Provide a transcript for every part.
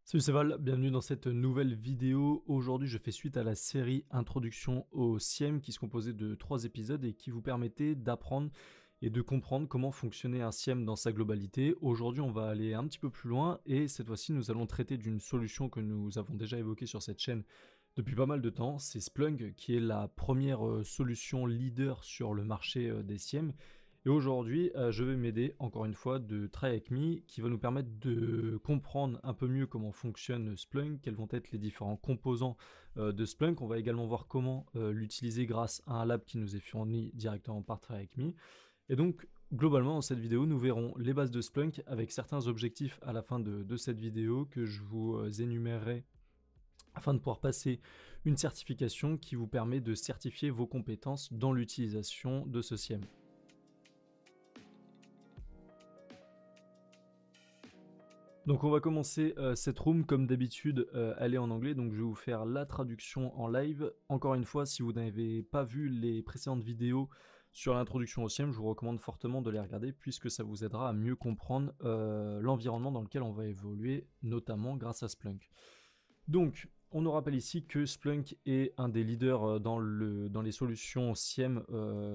Salut, c'est Val, bienvenue dans cette nouvelle vidéo. Aujourd'hui, je fais suite à la série Introduction au SIEM qui se composait de 3 épisodes et qui vous permettait d'apprendre et de comprendre comment fonctionnait un SIEM dans sa globalité. Aujourd'hui, on va aller un petit peu plus loin et cette fois-ci, nous allons traiter d'une solution que nous avons déjà évoquée sur cette chaîne depuis pas mal de temps. C'est Splunk qui est la première solution leader sur le marché des SIEM. Et aujourd'hui, je vais m'aider, encore une fois, de TryHackMe qui va nous permettre de comprendre un peu mieux comment fonctionne Splunk, quels vont être les différents composants de Splunk. On va également voir comment l'utiliser grâce à un lab qui nous est fourni directement par TryHackMe. Et donc, globalement, dans cette vidéo, nous verrons les bases de Splunk avec certains objectifs à la fin de cette vidéo que je vous énumérerai afin de pouvoir passer une certification qui vous permet de certifier vos compétences dans l'utilisation de ce SIEM. Donc on va commencer cette room comme d'habitude, elle est en anglais, donc je vais vous faire la traduction en live. Encore une fois, si vous n'avez pas vu les précédentes vidéos sur l'introduction au SIEM, je vous recommande fortement de les regarder puisque ça vous aidera à mieux comprendre l'environnement dans lequel on va évoluer, notamment grâce à Splunk. Donc, on nous rappelle ici que Splunk est un des leaders dans les solutions SIEM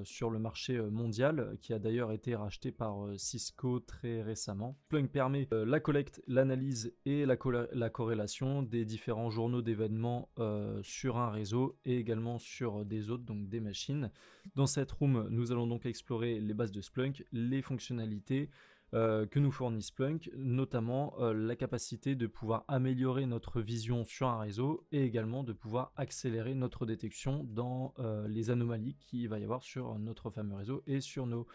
sur le marché mondial, qui a d'ailleurs été racheté par Cisco très récemment. Splunk permet la collecte, l'analyse et la corrélation des différents journaux d'événements sur un réseau et également sur des autres, donc des machines. Dans cette room, nous allons donc explorer les bases de Splunk, les fonctionnalités, que nous fournit Splunk, notamment la capacité de pouvoir améliorer notre vision sur un réseau et également de pouvoir accélérer notre détection dans les anomalies qu'il va y avoir sur notre fameux réseau et sur nos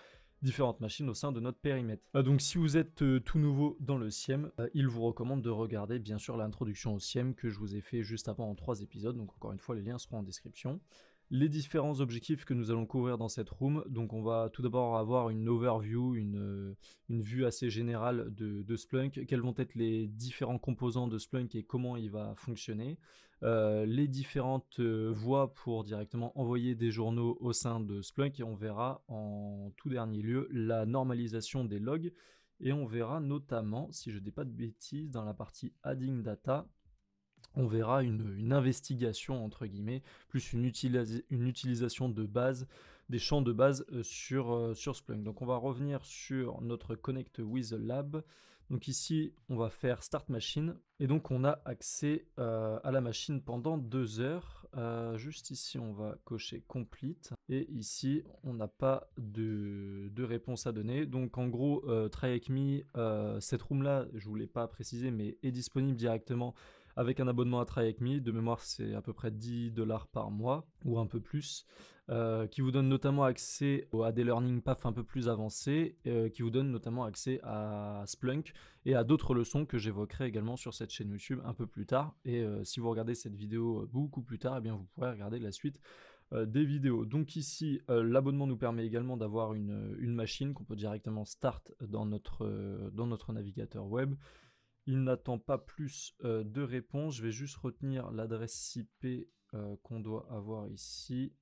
différentes machines au sein de notre périmètre. Donc si vous êtes tout nouveau dans le SIEM, il vous recommande de regarder bien sûr l'introduction au SIEM que je vous ai fait juste avant en 3 épisodes, donc encore une fois les liens seront en description. Les différents objectifs que nous allons couvrir dans cette room, donc on va tout d'abord avoir une overview, une vue assez générale de Splunk, quels vont être les différents composants de Splunk et comment il va fonctionner, les différentes voies pour directement envoyer des journaux au sein de Splunk et on verra en tout dernier lieu la normalisation des logs et on verra notamment, si je ne dis pas de bêtises, dans la partie adding data, on verra une investigation, entre guillemets, plus une utilisation de base, des champs de base sur Splunk. Donc on va revenir sur notre Connect with Lab. Donc ici, on va faire Start Machine. Et donc on a accès à la machine pendant 2 heures. Juste ici, on va cocher Complete. Et ici, on n'a pas de réponse à donner. Donc en gros, TryHackMe, cette room-là, je ne vous l'ai pas précisé, mais est disponible directement avec un abonnement à TryHackMe. De mémoire, c'est à peu près 10 $ par mois ou un peu plus, qui vous donne notamment accès à des learning paths un peu plus avancés, qui vous donne notamment accès à Splunk et à d'autres leçons que j'évoquerai également sur cette chaîne YouTube un peu plus tard. Et si vous regardez cette vidéo beaucoup plus tard, eh bien vous pourrez regarder la suite des vidéos. Donc ici, l'abonnement nous permet également d'avoir une machine qu'on peut directement start dans notre navigateur web. Il n'attend pas plus de réponses. Je vais juste retenir l'adresse IP qu'on doit avoir ici.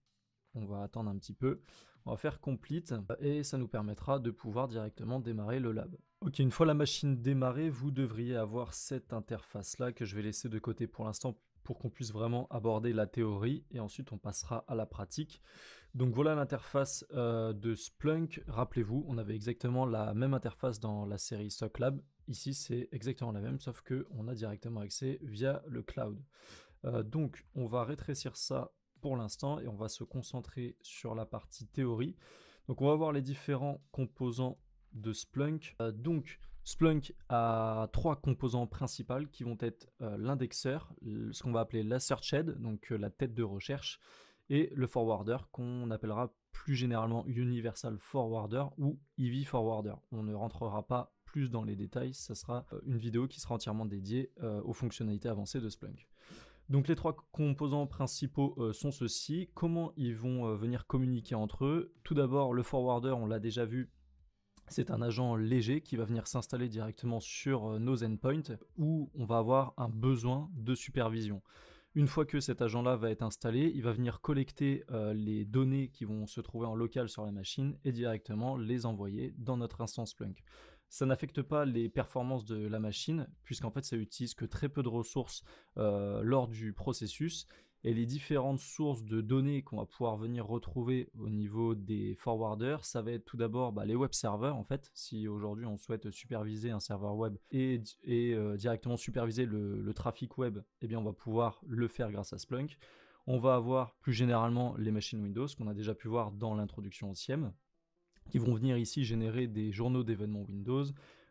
On va attendre un petit peu. On va faire complete et ça nous permettra de pouvoir directement démarrer le lab. Ok, une fois la machine démarrée, vous devriez avoir cette interface là que je vais laisser de côté pour l'instant pour qu'on puisse vraiment aborder la théorie et ensuite on passera à la pratique. Donc voilà l'interface de Splunk. Rappelez-vous, on avait exactement la même interface dans la série SOCLab. Ici, c'est exactement la même, sauf qu'on a directement accès via le cloud. Donc, on va rétrécir ça pour l'instant et on va se concentrer sur la partie théorie. Donc, on va voir les différents composants de Splunk. Donc, Splunk a 3 composants principaux qui vont être l'indexeur, ce qu'on va appeler la search head, donc la tête de recherche, et le forwarder qu'on appellera plus généralement Universal Forwarder ou EV Forwarder. On ne rentrera pas plus dans les détails, ça sera une vidéo qui sera entièrement dédiée aux fonctionnalités avancées de Splunk. Donc les 3 composants principaux sont ceux-ci. Comment ils vont venir communiquer entre eux? Tout d'abord, le forwarder, on l'a déjà vu, c'est un agent léger qui va venir s'installer directement sur nos endpoints où on va avoir un besoin de supervision. Une fois que cet agent-là va être installé, il va venir collecter les données qui vont se trouver en local sur la machine et directement les envoyer dans notre instance Splunk. Ça n'affecte pas les performances de la machine, puisqu'en fait ça utilise que très peu de ressources lors du processus, et les différentes sources de données qu'on va pouvoir venir retrouver au niveau des forwarders, ça va être tout d'abord les web serveurs en fait. Si aujourd'hui on souhaite superviser un serveur web et directement superviser le trafic web, eh bien on va pouvoir le faire grâce à Splunk. On va avoir plus généralement les machines Windows qu'on a déjà pu voir dans l'introduction au SIEM, qui vont venir ici générer des journaux d'événements Windows,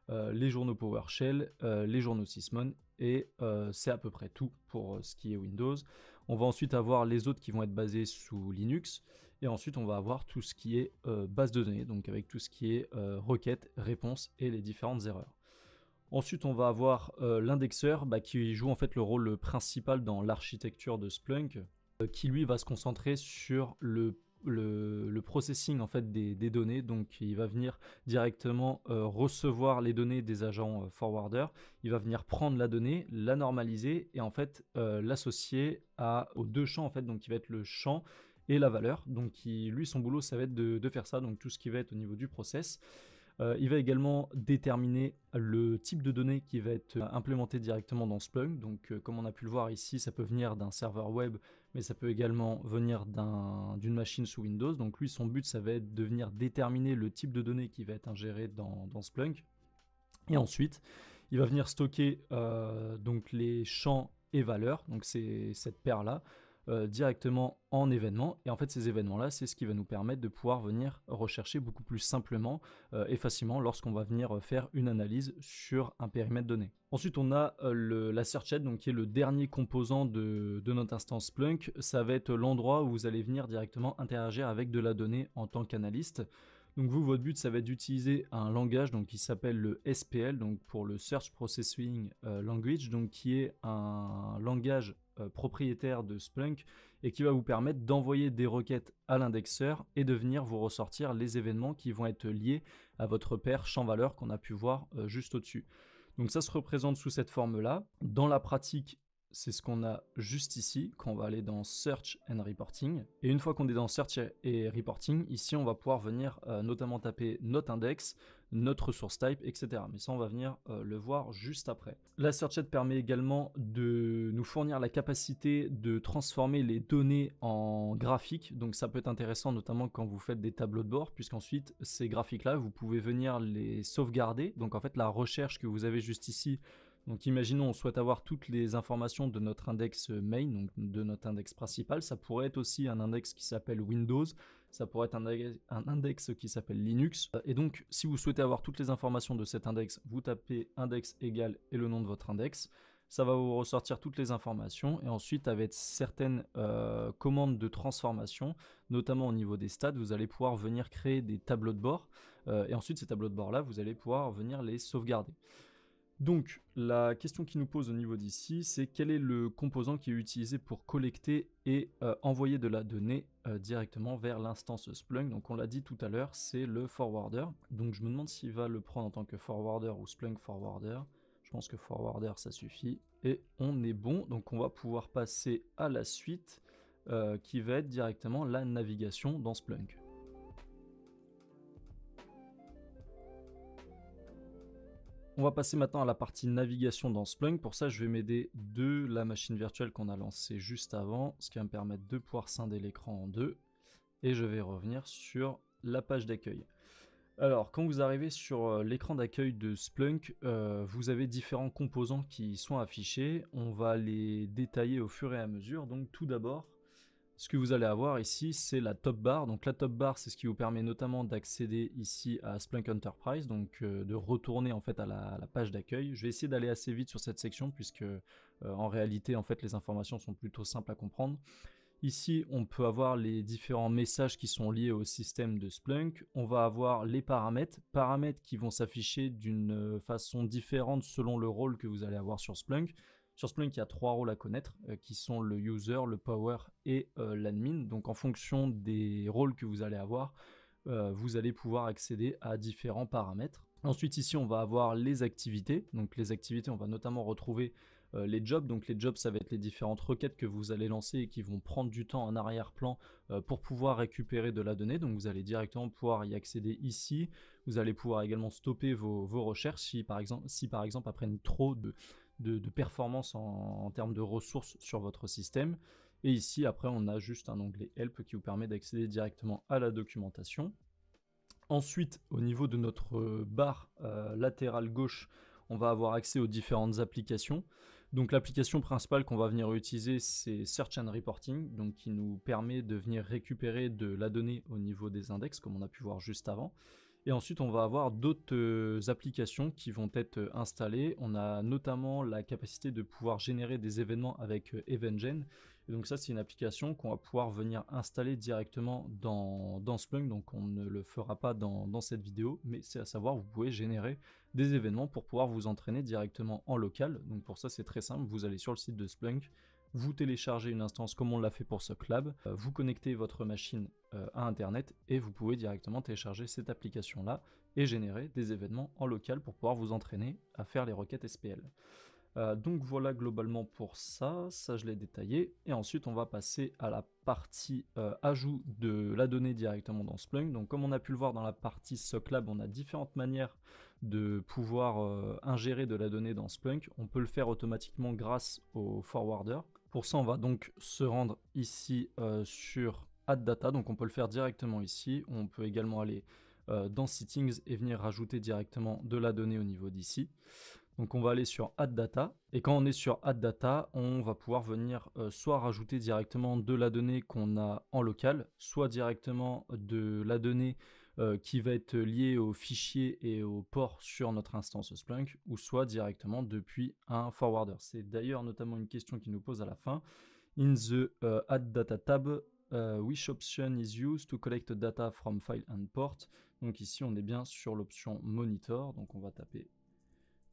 les journaux PowerShell, les journaux Sysmon, et c'est à peu près tout pour ce qui est Windows. On va ensuite avoir les autres qui vont être basés sous Linux, et ensuite on va avoir tout ce qui est base de données, donc avec tout ce qui est requêtes, réponses et les différentes erreurs. Ensuite, on va avoir l'indexeur qui joue en fait le rôle principal dans l'architecture de Splunk, qui lui va se concentrer sur le processing en fait des données. Donc il va venir directement recevoir les données des agents forwarders, il va venir prendre la donnée, la normaliser et en fait l'associer aux deux champs en fait, donc qui va être le champ et la valeur. Donc lui son boulot ça va être de faire ça, donc tout ce qui va être au niveau du process. Il va également déterminer le type de données qui va être implémenté directement dans Splunk. Donc comme on a pu le voir ici, ça peut venir d'un serveur web, mais ça peut également venir d'une machine sous Windows. Donc lui, son but, ça va être de venir déterminer le type de données qui va être ingéré dans Splunk. Et ensuite, il va venir stocker donc les champs et valeurs, donc c'est cette paire-là, directement en événements. Et en fait, ces événements-là, c'est ce qui va nous permettre de pouvoir venir rechercher beaucoup plus simplement et facilement lorsqu'on va venir faire une analyse sur un périmètre donné. Ensuite, on a la search head, donc qui est le dernier composant de notre instance Splunk. Ça va être l'endroit où vous allez venir directement interagir avec de la donnée en tant qu'analyste. Donc vous, votre but, ça va être d'utiliser un langage donc, qui s'appelle le SPL, donc pour le Search Processing Language, donc qui est un langage propriétaire de Splunk et qui va vous permettre d'envoyer des requêtes à l'indexeur et de venir vous ressortir les événements qui vont être liés à votre paire champ-valeur qu'on a pu voir juste au-dessus. Donc ça se représente sous cette forme-là. Dans la pratique, c'est ce qu'on a juste ici, quand on va aller dans Search and Reporting. Et une fois qu'on est dans Search et Reporting, ici on va pouvoir venir notamment taper notre index, notre source type, etc. Mais ça on va venir le voir juste après. La Search Head permet également de nous fournir la capacité de transformer les données en graphiques. Donc ça peut être intéressant notamment quand vous faites des tableaux de bord, puisqu'ensuite ces graphiques-là, vous pouvez venir les sauvegarder. Donc en fait la recherche que vous avez juste ici, donc imaginons on souhaite avoir toutes les informations de notre index main, donc de notre index principal. Ça pourrait être aussi un index qui s'appelle Windows, ça pourrait être un index qui s'appelle Linux. Et donc si vous souhaitez avoir toutes les informations de cet index, vous tapez index égal et le nom de votre index. Ça va vous ressortir toutes les informations et ensuite avec certaines commandes de transformation, notamment au niveau des stats, vous allez pouvoir venir créer des tableaux de bord et ensuite ces tableaux de bord là, vous allez pouvoir venir les sauvegarder. Donc la question qui nous pose au niveau d'ici, c'est quel est le composant qui est utilisé pour collecter et envoyer de la donnée directement vers l'instance Splunk. Donc on l'a dit tout à l'heure, c'est le forwarder. Donc je me demande s'il va le prendre en tant que forwarder ou Splunk forwarder. Je pense que forwarder ça suffit. Et on est bon, donc on va pouvoir passer à la suite qui va être directement la navigation dans Splunk. On va passer maintenant à la partie navigation dans Splunk. Pour ça, je vais m'aider de la machine virtuelle qu'on a lancée juste avant, ce qui va me permettre de pouvoir scinder l'écran en deux. Et je vais revenir sur la page d'accueil. Alors, quand vous arrivez sur l'écran d'accueil de Splunk, vous avez différents composants qui sont affichés. On va les détailler au fur et à mesure. Donc, tout d'abord, ce que vous allez avoir ici, c'est la top bar. Donc la top bar, c'est ce qui vous permet notamment d'accéder ici à Splunk Enterprise, donc de retourner en fait à la page d'accueil. Je vais essayer d'aller assez vite sur cette section puisque en réalité, en fait, les informations sont plutôt simples à comprendre. Ici, on peut avoir les différents messages qui sont liés au système de Splunk. On va avoir les paramètres qui vont s'afficher d'une façon différente selon le rôle que vous allez avoir sur Splunk. Sur Splunk, il y a 3 rôles à connaître qui sont le user, le power et l'admin. Donc en fonction des rôles que vous allez avoir, vous allez pouvoir accéder à différents paramètres. Ensuite ici, on va avoir les activités. Donc les activités, on va notamment retrouver les jobs. Donc les jobs, ça va être les différentes requêtes que vous allez lancer et qui vont prendre du temps en arrière-plan pour pouvoir récupérer de la donnée. Donc vous allez directement pouvoir y accéder ici. Vous allez pouvoir également stopper vos recherches si par exemple elles prennent trop de performance en termes de ressources sur votre système. Et ici, après, on a juste un onglet Help qui vous permet d'accéder directement à la documentation. Ensuite, au niveau de notre barre latérale gauche, on va avoir accès aux différentes applications. Donc l'application principale qu'on va venir utiliser, c'est Search and Reporting, donc qui nous permet de venir récupérer de la donnée au niveau des index, comme on a pu voir juste avant. Et ensuite, on va avoir d'autres applications qui vont être installées. On a notamment la capacité de pouvoir générer des événements avec EventGen. Et donc ça, c'est une application qu'on va pouvoir venir installer directement dans Splunk. Donc on ne le fera pas dans cette vidéo, mais c'est à savoir, vous pouvez générer des événements pour pouvoir vous entraîner directement en local. Donc pour ça, c'est très simple. Vous allez sur le site de Splunk, vous téléchargez une instance comme on l'a fait pour SocLab, vous connectez votre machine à Internet et vous pouvez directement télécharger cette application-là et générer des événements en local pour pouvoir vous entraîner à faire les requêtes SPL. Donc voilà globalement pour ça, je l'ai détaillé. Et ensuite on va passer à la partie ajout de la donnée directement dans Splunk. Donc comme on a pu le voir dans la partie SocLab, on a différentes manières de pouvoir ingérer de la donnée dans Splunk. On peut le faire automatiquement grâce au forwarder. Pour ça on va donc se rendre ici sur Add Data, donc on peut le faire directement ici. On peut également aller dans Settings et venir rajouter directement de la donnée au niveau d'ici. Donc on va aller sur Add Data, et quand on est sur Add Data, on va pouvoir venir soit rajouter directement de la donnée qu'on a en local, soit directement de la donnée qui va être liée aux fichiers et aux ports sur notre instance Splunk, ou soit directement depuis un forwarder. C'est d'ailleurs notamment une question qui nous pose à la fin. In the Add Data tab, which option is used to collect data from file and port? Donc ici on est bien sur l'option Monitor, donc on va taper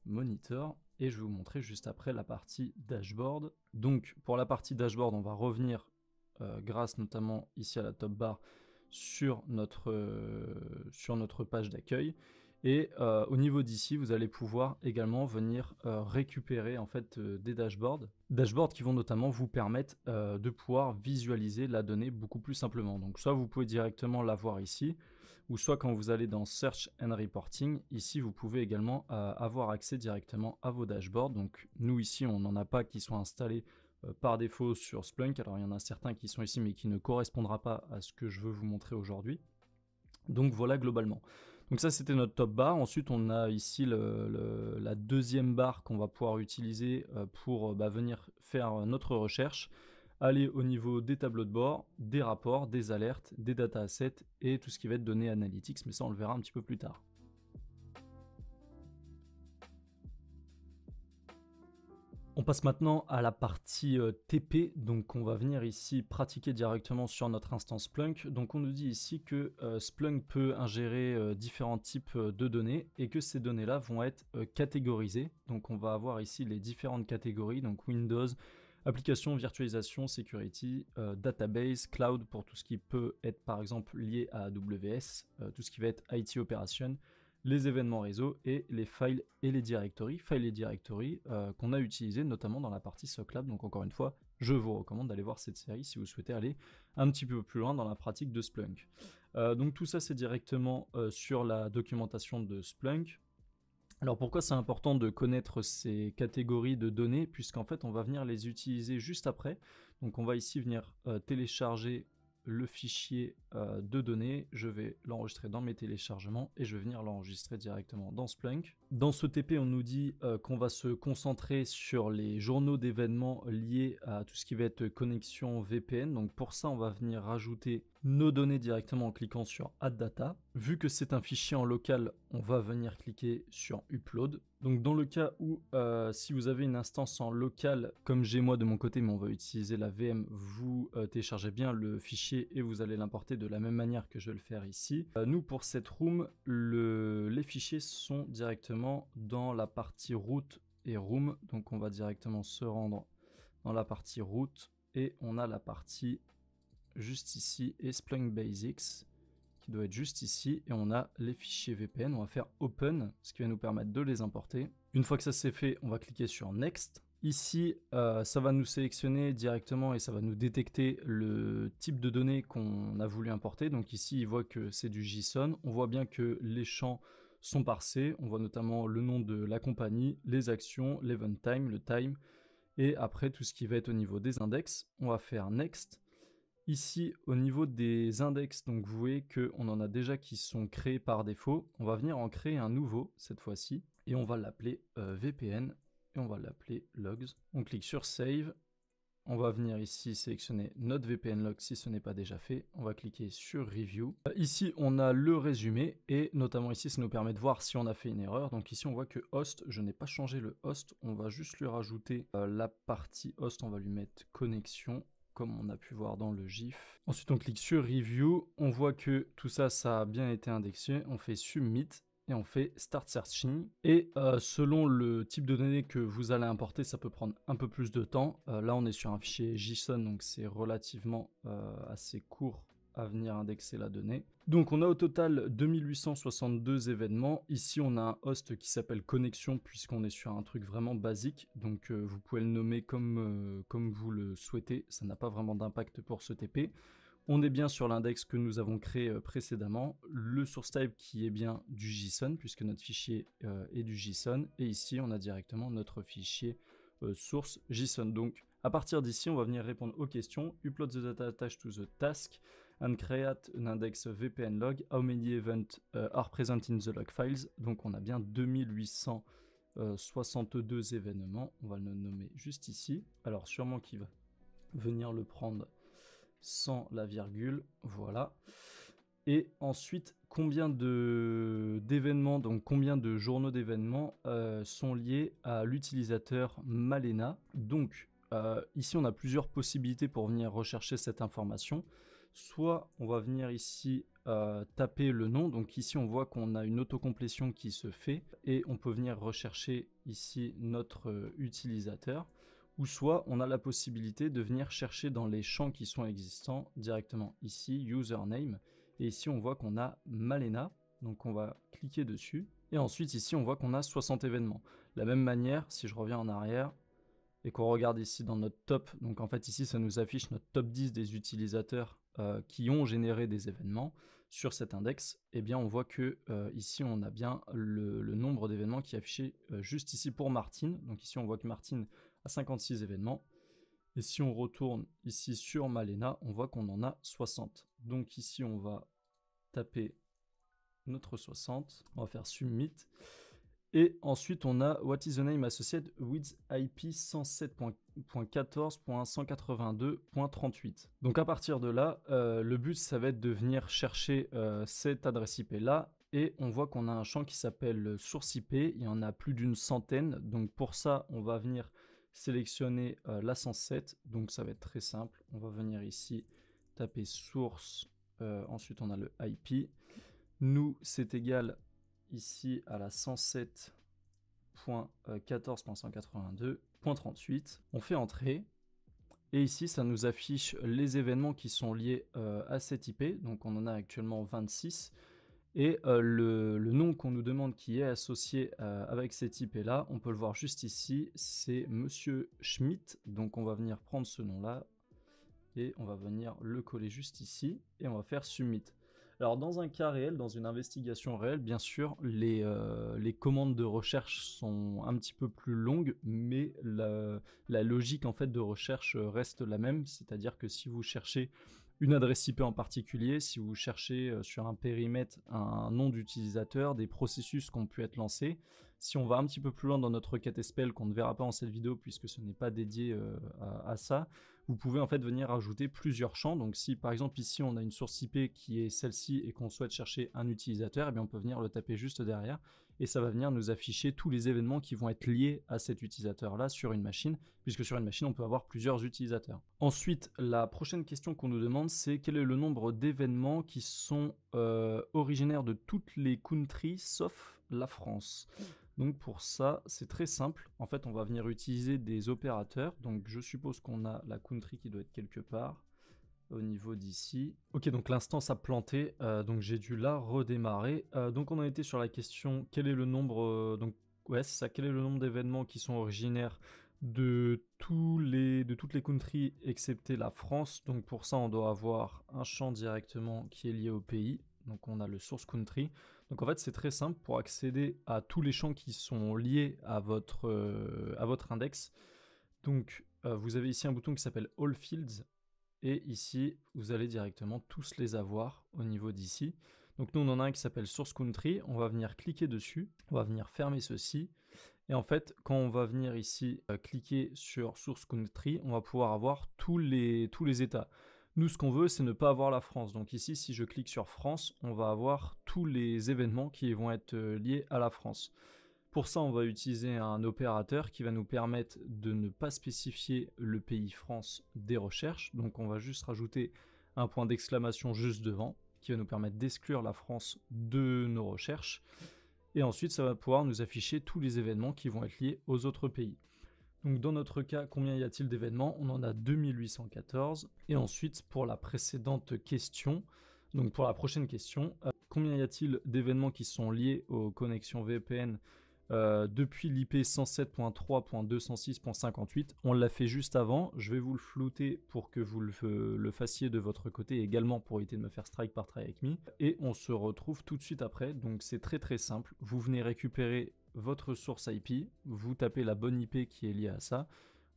Monitor et je vais vous montrer juste après la partie dashboard. Donc pour la partie dashboard, on va revenir grâce notamment ici à la top bar sur notre page d'accueil, et au niveau d'ici vous allez pouvoir également venir récupérer en fait des dashboards qui vont notamment vous permettre de pouvoir visualiser la donnée beaucoup plus simplement. Donc soit vous pouvez directement la voir ici, ou soit quand vous allez dans Search and Reporting, ici vous pouvez également avoir accès directement à vos dashboards. Donc nous ici on n'en a pas qui sont installés par défaut sur Splunk, alors il y en a certains qui sont ici mais qui ne correspondra pas à ce que je veux vous montrer aujourd'hui. Donc voilà globalement. Donc ça c'était notre top bar. Ensuite on a ici la deuxième barre qu'on va pouvoir utiliser pour venir faire notre recherche. Aller au niveau des tableaux de bord, des rapports, des alertes, des data assets et tout ce qui va être données analytics, mais ça on le verra un petit peu plus tard. On passe maintenant à la partie TP, donc on va venir ici pratiquer directement sur notre instance Splunk. Donc on nous dit ici que Splunk peut ingérer différents types de données et que ces données-là vont être catégorisées. Donc on va avoir ici les différentes catégories, donc Windows, application, virtualisation, security, database, cloud pour tout ce qui peut être par exemple lié à AWS, tout ce qui va être IT Operation, les événements réseau et les files et les directories. Files et directories qu'on a utilisés notamment dans la partie SocLab. Donc encore une fois, je vous recommande d'aller voir cette série si vous souhaitez aller un petit peu plus loin dans la pratique de Splunk. Donc tout ça c'est directement sur la documentation de Splunk. Alors pourquoi c'est important de connaître ces catégories de données, puisqu'en fait on va venir les utiliser juste après. Donc on va ici venir télécharger le fichier de données, je vais l'enregistrer dans mes téléchargements et je vais venir l'enregistrer directement dans Splunk. Dans ce TP on nous dit qu'on va se concentrer sur les journaux d'événements liés à tout ce qui va être connexion VPN. Donc pour ça on va venir rajouter nos données directement en cliquant sur Add Data. Vu que c'est un fichier en local, on va venir cliquer sur Upload. Donc dans le cas où si vous avez une instance en local, comme j'ai moi de mon côté, mais on va utiliser la VM, vous téléchargez bien le fichier et vous allez l'importer de la même manière que je vais le faire ici. Nous pour cette room, les fichiers sont directement dans la partie root et room. Donc on va directement se rendre dans la partie root et on a la partie juste ici et Splunk Basics qui doit être juste ici, et on a les fichiers VPN. On va faire Open, ce qui va nous permettre de les importer. Une fois que ça c'est fait, on va cliquer sur Next. Ici, ça va nous sélectionner directement et ça va nous détecter le type de données qu'on a voulu importer. Donc ici, il voit que c'est du JSON. On voit bien que les champs sont parsés. On voit notamment le nom de la compagnie, les actions, l'event time, le time, et après tout ce qui va être au niveau des index. On va faire Next. Ici, au niveau des index, donc vous voyez qu'on en a déjà qui sont créés par défaut. On va venir en créer un nouveau cette fois-ci et on va l'appeler VPN. Et on va l'appeler logs. On clique sur save. On va venir ici sélectionner notre VPN log si ce n'est pas déjà fait. On va cliquer sur review. Ici, on a le résumé et notamment ici, ça nous permet de voir si on a fait une erreur. Donc ici, on voit que host, je n'ai pas changé le host. On va juste lui rajouter la partie host. On va lui mettre connexion, comme on a pu voir dans le GIF. Ensuite, on clique sur review. On voit que tout ça, ça a bien été indexé. On fait submit. Et on fait Start Searching. Et selon le type de données que vous allez importer, ça peut prendre un peu plus de temps. Là, on est sur un fichier JSON, donc c'est relativement assez court à venir indexer la donnée. Donc on a au total 2862 événements. Ici, on a un host qui s'appelle connexion, puisqu'on est sur un truc vraiment basique. Donc vous pouvez le nommer comme vous le souhaitez. Ça n'a pas vraiment d'impact pour ce TP. On est bien sur l'index que nous avons créé précédemment, le source type qui est bien du JSON, puisque notre fichier est du JSON, et ici on a directement notre fichier source JSON. Donc à partir d'ici, on va venir répondre aux questions, upload the data attached to the task, and create an index VPN log, how many events are present in the log files. Donc on a bien 2862 événements, on va le nommer juste ici. Alors sûrement qu'il va venir le prendre sans la virgule, voilà. Et ensuite, combien d'événements, donc combien de journaux d'événements sont liés à l'utilisateur Malena. Donc ici, on a plusieurs possibilités pour venir rechercher cette information. Soit on va venir ici taper le nom, donc ici on voit qu'on a une autocomplétion qui se fait et on peut venir rechercher ici notre utilisateur. Ou soit on a la possibilité de venir chercher dans les champs qui sont existants directement ici, username, et ici on voit qu'on a Malena, donc on va cliquer dessus, et ensuite ici on voit qu'on a 60 événements. De la même manière, si je reviens en arrière, et qu'on regarde ici dans notre top, donc en fait ici ça nous affiche notre top 10 des utilisateurs qui ont généré des événements sur cet index, et bien on voit que ici on a bien le nombre d'événements qui est affiché juste ici pour Martine. Donc ici on voit que Martine a 56 événements, et si on retourne ici sur Malena, on voit qu'on en a 60. Donc ici on va taper notre 60, on va faire submit. Et ensuite, on a What is the name associated with IP 107.14.182.38. Donc à partir de là, le but, ça va être de venir chercher cette adresse IP là. Et on voit qu'on a un champ qui s'appelle source IP. Il y en a plus d'une centaine. Donc pour ça, on va venir sélectionner la 107. Donc ça va être très simple. On va venir ici taper source. Ensuite, on a le IP. Nous, c'est égal ici à la 107.14.182.38. On fait entrer. Et ici, ça nous affiche les événements qui sont liés à cette IP. Donc on en a actuellement 26. Et le nom qu'on nous demande qui est associé avec cette IP-là, on peut le voir juste ici, c'est Monsieur Schmitt. Donc on va venir prendre ce nom-là et on va venir le coller juste ici et on va faire Submit. Alors dans un cas réel, dans une investigation réelle, bien sûr, les commandes de recherche sont un petit peu plus longues, mais la logique en fait de recherche reste la même, c'est-à-dire que si vous cherchez une adresse IP en particulier, si vous cherchez sur un périmètre un nom d'utilisateur, des processus qui ont pu être lancés, si on va un petit peu plus loin dans notre requête SPL qu'on ne verra pas dans cette vidéo puisque ce n'est pas dédié à ça, vous pouvez en fait venir ajouter plusieurs champs. Donc si par exemple ici on a une source IP qui est celle-ci et qu'on souhaite chercher un utilisateur, et bien on peut venir le taper juste derrière et ça va venir nous afficher tous les événements qui vont être liés à cet utilisateur-là sur une machine, puisque sur une machine on peut avoir plusieurs utilisateurs. Ensuite, la prochaine question qu'on nous demande, c'est quel est le nombre d'événements qui sont originaires de toutes les countries sauf la France. Donc pour ça, c'est très simple. En fait, on va venir utiliser des opérateurs. Donc je suppose qu'on a la country qui doit être quelque part au niveau d'ici. Ok, donc l'instance a planté, donc j'ai dû la redémarrer. Donc on a été sur la question, quel est le nombre... donc ouais, c'est ça, quel est le nombre d'événements qui sont originaires de toutes les countries excepté la France. Donc pour ça, on doit avoir un champ directement qui est lié au pays. Donc on a le source country. Donc en fait, c'est très simple pour accéder à tous les champs qui sont liés à votre index. Donc vous avez ici un bouton qui s'appelle All Fields. Et ici, vous allez directement tous les avoir au niveau d'ici. Donc nous, on en a un qui s'appelle Source Country. On va venir cliquer dessus. On va venir fermer ceci. Et en fait, quand on va venir ici cliquer sur Source Country, on va pouvoir avoir tous les États. Nous, ce qu'on veut, c'est ne pas avoir la France. Donc ici, si je clique sur France, on va avoir tous les événements qui vont être liés à la France. Pour ça, on va utiliser un opérateur qui va nous permettre de ne pas spécifier le pays France des recherches. Donc on va juste rajouter un point d'exclamation juste devant, qui va nous permettre d'exclure la France de nos recherches. Et ensuite, ça va pouvoir nous afficher tous les événements qui vont être liés aux autres pays. Donc dans notre cas, combien y a-t-il d'événements? On en a 2814. Et ensuite, pour la précédente question, donc pour la prochaine question, combien y a-t-il d'événements qui sont liés aux connexions VPN depuis l'IP 107.3.206.58? On l'a fait juste avant. Je vais vous le flouter pour que vous le fassiez de votre côté également pour éviter de me faire strike par Try Avec Me. Et on se retrouve tout de suite après. Donc c'est très très simple. Vous venez récupérer votre source IP, vous tapez la bonne IP qui est liée à ça,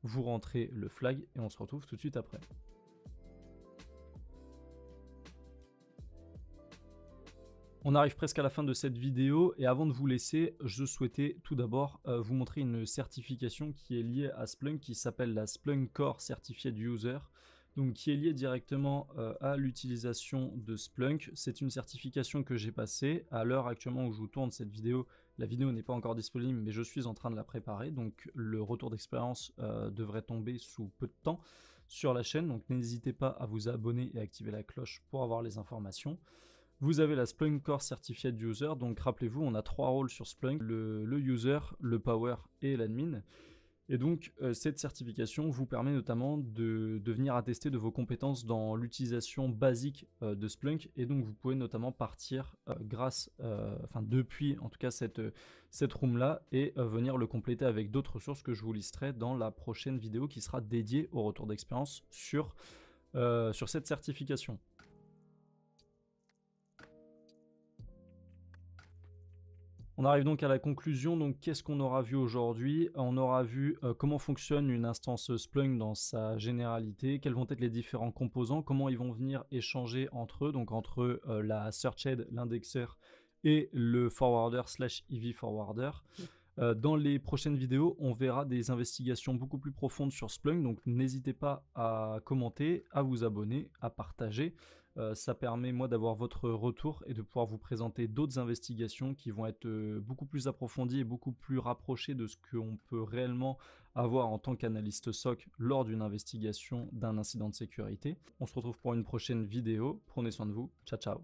vous rentrez le flag et on se retrouve tout de suite après. On arrive presque à la fin de cette vidéo et avant de vous laisser, je souhaitais tout d'abord vous montrer une certification qui est liée à Splunk qui s'appelle la Splunk Core Certified User, donc qui est liée directement à l'utilisation de Splunk. C'est une certification que j'ai passée. À l'heure actuellement où je vous tourne cette vidéo, la vidéo n'est pas encore disponible mais je suis en train de la préparer, donc le retour d'expérience devrait tomber sous peu de temps sur la chaîne, donc n'hésitez pas à vous abonner et activer la cloche pour avoir les informations. Vous avez la Splunk Core Certified User, donc rappelez-vous, on a 3 rôles sur Splunk, le user, le power et l'admin. Et donc cette certification vous permet notamment de venir attester de vos compétences dans l'utilisation basique de Splunk, et donc vous pouvez notamment partir depuis en tout cas cette room là et venir le compléter avec d'autres ressources que je vous listerai dans la prochaine vidéo qui sera dédiée au retour d'expérience sur cette certification. On arrive donc à la conclusion. Donc qu'est-ce qu'on aura vu aujourd'hui? On aura vu comment fonctionne une instance Splunk dans sa généralité, quels vont être les différents composants, comment ils vont venir échanger entre eux, donc entre la searchhead, l'indexeur et le forwarder / EV forwarder. Dans les prochaines vidéos, on verra des investigations beaucoup plus profondes sur Splunk, donc n'hésitez pas à commenter, à vous abonner, à partager. Ça permet moi d'avoir votre retour et de pouvoir vous présenter d'autres investigations qui vont être beaucoup plus approfondies et beaucoup plus rapprochées de ce qu'on peut réellement avoir en tant qu'analyste SOC lors d'une investigation d'un incident de sécurité. On se retrouve pour une prochaine vidéo. Prenez soin de vous. Ciao ciao.